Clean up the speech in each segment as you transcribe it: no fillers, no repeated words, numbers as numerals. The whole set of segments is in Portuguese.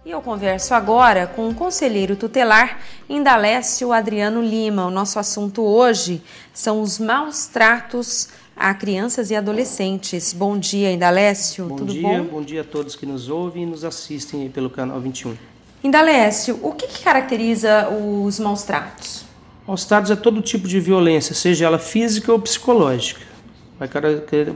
E eu converso agora com o conselheiro tutelar Indalécio Adriano Lima. O nosso assunto hoje são os maus tratos a crianças e adolescentes. Bom dia, Indalécio. Tudo bom? Bom dia a todos que nos ouvem e nos assistem pelo canal 21. Indalécio, o que caracteriza os maus tratos? Maus tratos é todo tipo de violência, seja ela física ou psicológica.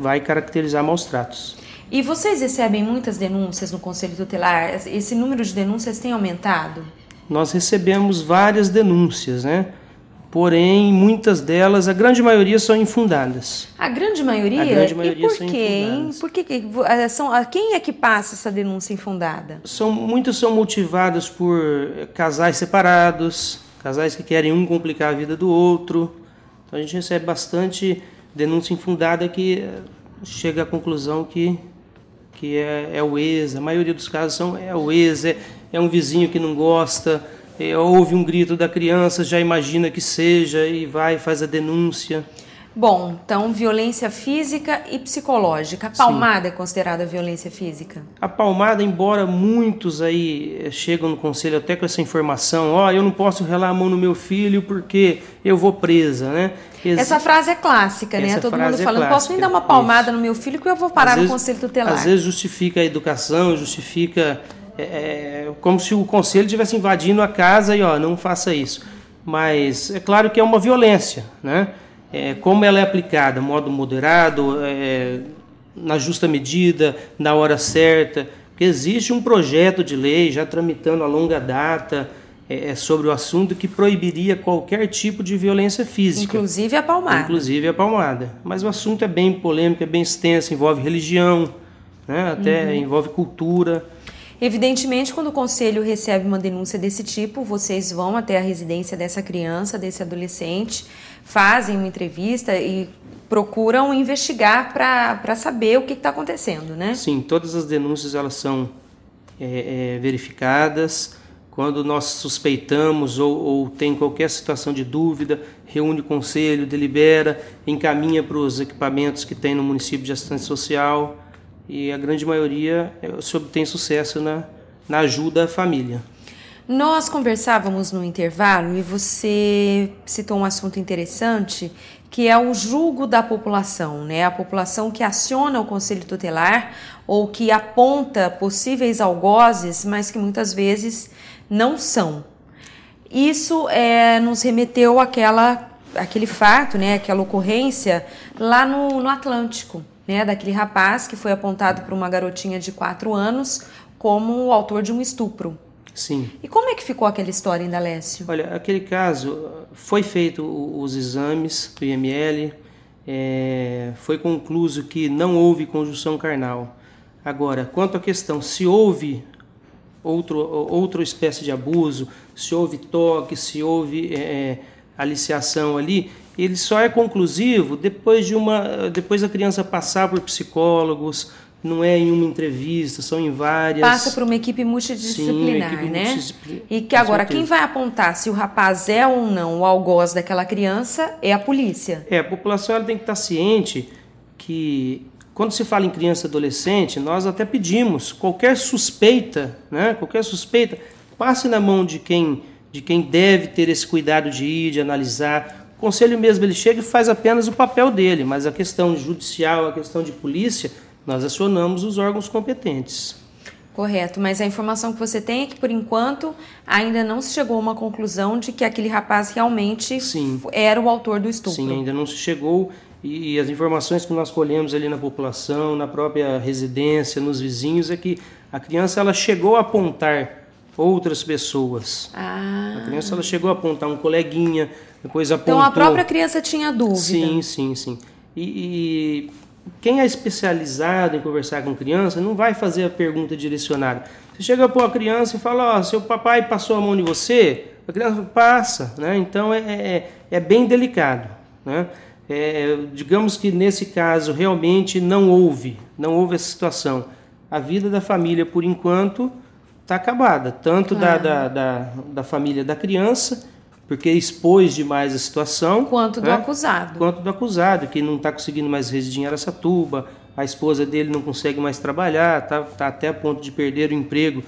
Vai caracterizar maus tratos. E vocês recebem muitas denúncias no Conselho Tutelar? Esse número de denúncias tem aumentado? Nós recebemos várias denúncias, né? Porém, muitas delas, a grande maioria, são infundadas. A grande maioria? A grande maioria são infundadas. Por quê? Quem é que passa essa denúncia infundada? Muitas são motivadas por casais separados, casais que querem um complicar a vida do outro. Então a gente recebe bastante denúncia infundada que chega à conclusão que é o ex. A maioria dos casos é o ex, é um vizinho que não gosta, ouve um grito da criança, já imagina que seja e faz a denúncia. Bom, então violência física e psicológica. A palmada é considerada violência física? A palmada, embora muitos aí chegam no conselho até com essa informação, eu não posso relar a mão no meu filho porque eu vou presa, né? Essa frase é clássica, né? Todo mundo falando, posso nem dar uma palmada no meu filho que eu vou parar no conselho tutelar. Às vezes justifica a educação, justifica como se o conselho estivesse invadindo a casa e não faça isso. Mas é claro que é uma violência, né? Como ela é aplicada, modo moderado, na justa medida, na hora certa, porque existe um projeto de lei já tramitando a longa data sobre o assunto que proibiria qualquer tipo de violência física. Inclusive a palmada. Inclusive a palmada. Mas o assunto é bem polêmico, é bem extenso, envolve religião, né? Até envolve cultura. Evidentemente, quando o conselho recebe uma denúncia desse tipo, vocês vão até a residência dessa criança, desse adolescente, fazem uma entrevista e procuram investigar para saber o que está acontecendo, né? Sim, todas as denúncias elas são verificadas. Quando nós suspeitamos ou tem qualquer situação de dúvida, reúne o conselho, delibera, encaminha para os equipamentos que tem no município de assistência social e a grande maioria se obtém sucesso na ajuda à família. Nós conversávamos no intervalo e você citou um assunto interessante, que é o julgo da população, né? A população que aciona o Conselho Tutelar ou que aponta possíveis algozes, mas que muitas vezes não são. Isso nos remeteu àquele fato, né? Aquela ocorrência lá no Atlântico, né? Daquele rapaz que foi apontado por uma garotinha de 4 anos como o autor de um estupro. Sim. E como é que ficou aquela história, Indalécio? Olha, aquele caso, foi feito os exames do IML, foi concluído que não houve conjunção carnal. Agora, quanto à questão, se houve outra espécie de abuso, se houve toque, se houve aliciação ali, ele só é conclusivo depois da criança passar por psicólogos. Não é em uma entrevista, são em várias. Passa por uma equipe multidisciplinar, né? E que agora, quem vai apontar se o rapaz é ou não o algoz daquela criança é a polícia. A população ela tem que estar ciente que, quando se fala em criança e adolescente, nós até pedimos, qualquer suspeita, né? Qualquer suspeita, passe na mão de quem deve ter esse cuidado de ir, de analisar. O conselho mesmo, ele chega e faz apenas o papel dele, mas a questão judicial, a questão de polícia, nós acionamos os órgãos competentes. Correto, mas a informação que você tem é que, por enquanto, ainda não se chegou a uma conclusão de que aquele rapaz realmente era o autor do estupro. Sim, ainda não se chegou, e as informações que nós colhemos ali na população, na própria residência, nos vizinhos, é que a criança ela chegou a apontar outras pessoas. A criança ela chegou a apontar um coleguinha, depois apontou... Então a própria criança tinha dúvida. Sim. E quem é especializado em conversar com criança não vai fazer a pergunta direcionada. Você chega para uma criança e fala, seu papai passou a mão em você? A criança passa, né? Então é bem delicado, né? Digamos que nesse caso realmente não houve essa situação. A vida da família, por enquanto, está acabada, tanto da família da criança, porque expôs demais a situação. Quanto do acusado. Quanto do acusado, que não está conseguindo mais residir em Araçatuba, a esposa dele não consegue mais trabalhar, está até a ponto de perder o emprego,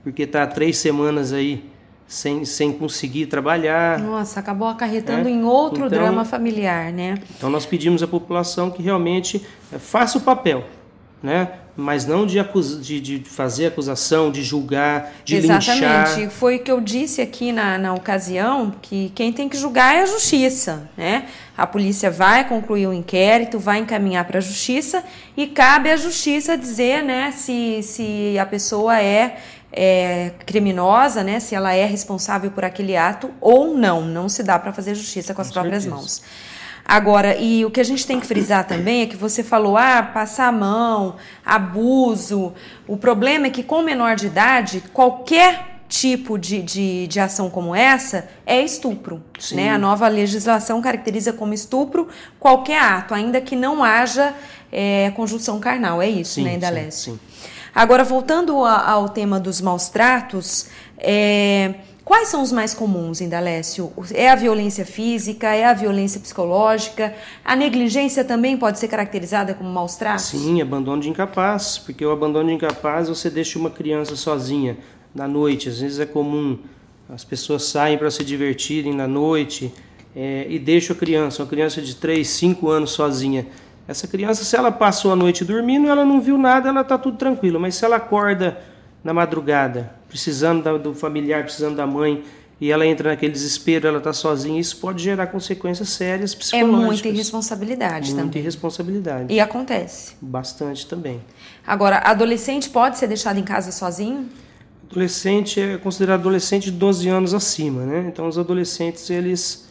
porque está 3 semanas aí sem conseguir trabalhar. Nossa, acabou acarretando em outro drama familiar, né? Então nós pedimos à população que realmente faça o papel, né? Mas não de fazer acusação, de julgar, de linchar. Exatamente. Foi o que eu disse aqui na ocasião, que quem tem que julgar é a justiça, né? A polícia vai concluir o inquérito, vai encaminhar para a justiça e cabe à justiça dizer, né, se a pessoa é criminosa, né, se ela é responsável por aquele ato ou não. Não se dá para fazer justiça com as próprias mãos. Agora, e o que a gente tem que frisar também é que você falou, passar a mão, abuso. O problema é que com menor de idade, qualquer tipo de ação como essa é estupro. Né? A nova legislação caracteriza como estupro qualquer ato, ainda que não haja conjunção carnal. É isso, né, Indalécio? Sim. Agora, voltando ao tema dos maus tratos, quais são os mais comuns, Indalécio? É a violência física, é a violência psicológica? A negligência também pode ser caracterizada como maus tratos? Sim, abandono de incapaz, porque o abandono de incapaz você deixa uma criança sozinha na noite. Às vezes é comum, as pessoas saem para se divertirem na noite e deixam uma criança de 3, 5 anos sozinha. Essa criança, se ela passou a noite dormindo, ela não viu nada, ela está tudo tranquilo. Mas se ela acorda na madrugada, precisando do familiar, precisando da mãe, e ela entra naquele desespero, ela está sozinha, isso pode gerar consequências sérias psicológicas. É muita irresponsabilidade também. Muita irresponsabilidade. E acontece. Bastante também. Agora, adolescente pode ser deixado em casa sozinho? Adolescente é considerado adolescente de 12 anos acima, né? Então os adolescentes, eles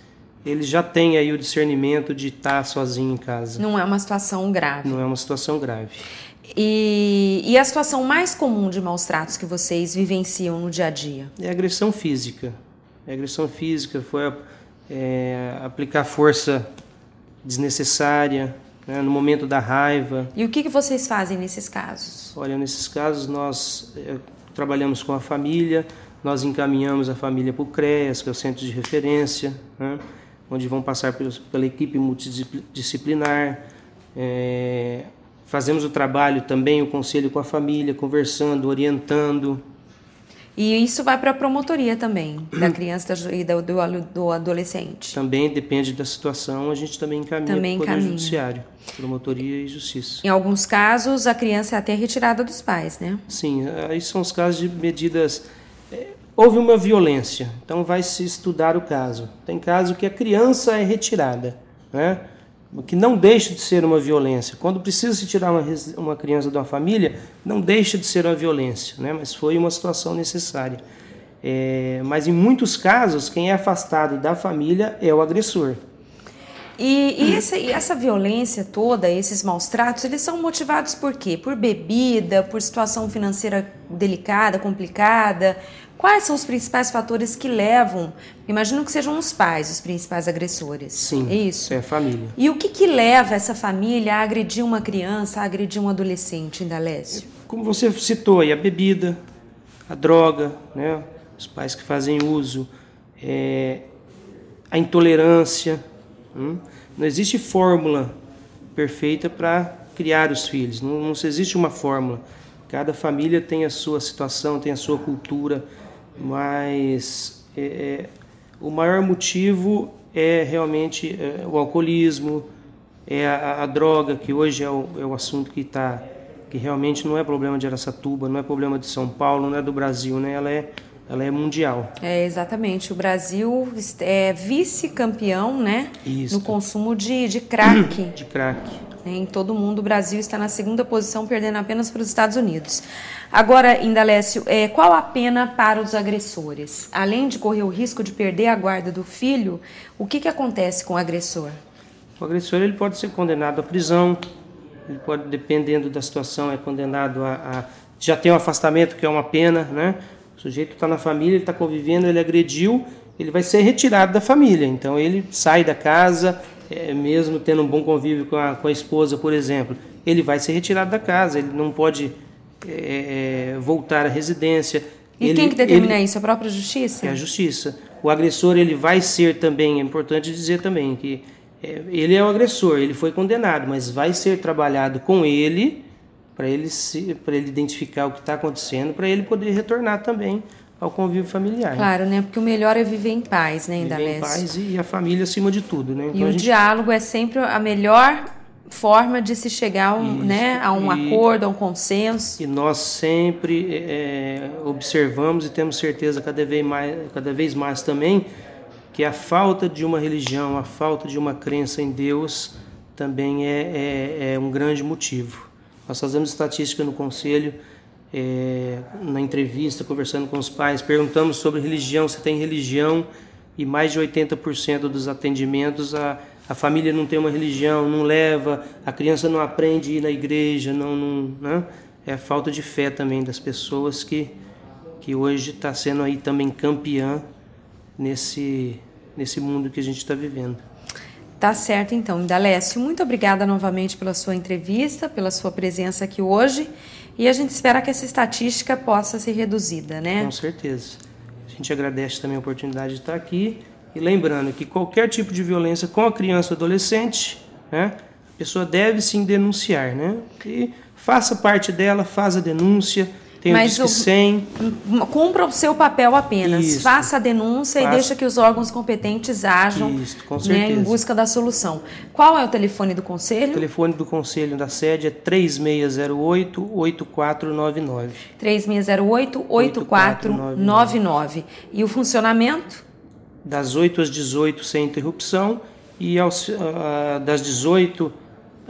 já têm aí o discernimento de estar sozinho em casa. Não é uma situação grave. Não é uma situação grave. E a situação mais comum de maus tratos que vocês vivenciam no dia a dia? É agressão física. A agressão física foi aplicar força desnecessária, né, no momento da raiva. E o que vocês fazem nesses casos? Olha, nesses casos nós trabalhamos com a família, nós encaminhamos a família para o CREAS, que é o Centro de Referência, né, onde vão passar pela equipe multidisciplinar. Fazemos o trabalho também, o conselho com a família, conversando, orientando. E isso vai para a promotoria também, da criança e do adolescente? Também depende da situação, a gente também encaminha para o Poder Judiciário, promotoria e justiça. Em alguns casos, a criança é até retirada dos pais, né? Sim, aí são os casos de medidas... Houve uma violência, então vai se estudar o caso. Tem caso que a criança é retirada, né? Que não deixa de ser uma violência. Quando precisa se tirar uma criança de uma família, não deixa de ser uma violência, né? Mas foi uma situação necessária. Mas em muitos casos, quem é afastado da família é o agressor. E essa violência toda, esses maus tratos, eles são motivados por quê? Por bebida, por situação financeira delicada, complicada? Quais são os principais fatores que levam? Imagino que sejam os pais os principais agressores. Sim, é isso? É a família. E o que leva essa família a agredir uma criança, a agredir um adolescente, Indalécio? Como você citou aí, a bebida, a droga, né? Os pais que fazem uso, a intolerância. Não existe fórmula perfeita para criar os filhos, não existe uma fórmula. Cada família tem a sua situação, tem a sua cultura, mas o maior motivo é realmente o alcoolismo, a droga, que hoje é o assunto que realmente não é problema de Araçatuba, não é problema de São Paulo, não é do Brasil, né? Ela é mundial. Exatamente. O Brasil é vice-campeão, né? Isso. No consumo de crack. De crack. Em todo o mundo, o Brasil está na 2ª posição, perdendo apenas para os Estados Unidos. Agora, Indalécio, qual a pena para os agressores? Além de correr o risco de perder a guarda do filho, o que acontece com o agressor? O agressor ele pode ser condenado à prisão, ele pode, dependendo da situação, é condenado já tem um afastamento, que é uma pena, né? O sujeito está na família, ele está convivendo, ele agrediu, ele vai ser retirado da família. Então ele sai da casa, mesmo tendo um bom convívio com a esposa, por exemplo, ele vai ser retirado da casa, ele não pode voltar à residência. E quem que determina isso? A própria justiça? É a justiça. O agressor ele vai ser também, é importante dizer também que ele é o agressor, ele foi condenado, mas vai ser trabalhado com ele para ele identificar o que está acontecendo, para ele poder retornar também ao convívio familiar. Claro, né? Porque o melhor é viver em paz, né, Indalécio? Viver em paz e a família acima de tudo, né? Então, e o diálogo é sempre a melhor forma de se chegar a um acordo, a um consenso. E nós sempre observamos e temos certeza cada vez mais também que a falta de uma religião, a falta de uma crença em Deus também é um grande motivo. Nós fazemos estatística no conselho, na entrevista, conversando com os pais, perguntamos sobre religião, se tem religião, e mais de 80% dos atendimentos a família não tem uma religião, não leva, a criança não aprende a ir na igreja, né? É a falta de fé também das pessoas que hoje está sendo aí também campeã nesse mundo que a gente está vivendo. Tá certo, então. Indalécio, muito obrigada novamente pela sua entrevista, pela sua presença aqui hoje, e a gente espera que essa estatística possa ser reduzida, né? Com certeza. A gente agradece também a oportunidade de estar aqui, e lembrando que qualquer tipo de violência com a criança ou adolescente, né, a pessoa deve sim denunciar, né? E faça parte dela, faça a denúncia. Tem o Disque 100. Cumpra o seu papel apenas. Isso. Faça a denúncia e deixa que os órgãos competentes ajam, isso, com certeza, né, em busca da solução. Qual é o telefone do conselho? O telefone do conselho da sede é 3608-8499. 3608-8499. E o funcionamento? Das 8 às 18 sem interrupção e das 18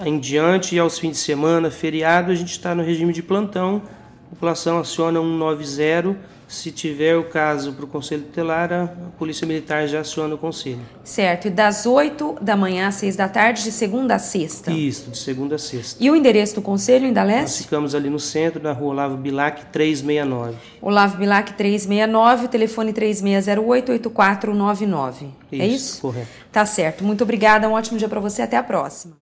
em diante e aos fins de semana, feriado, a gente está no regime de plantão. A população aciona 190, se tiver o caso para o Conselho Tutelar, a Polícia Militar já aciona o Conselho. Certo, e das 8 da manhã às 6 da tarde, de segunda a sexta? Isso, de segunda a sexta. E o endereço do Conselho, Indalécio? Nós ficamos ali no centro, na rua Olavo Bilac, 369. Olavo Bilac, 369, o telefone 3608-8499. É isso? Correto. Tá certo, muito obrigada, um ótimo dia para você, até a próxima.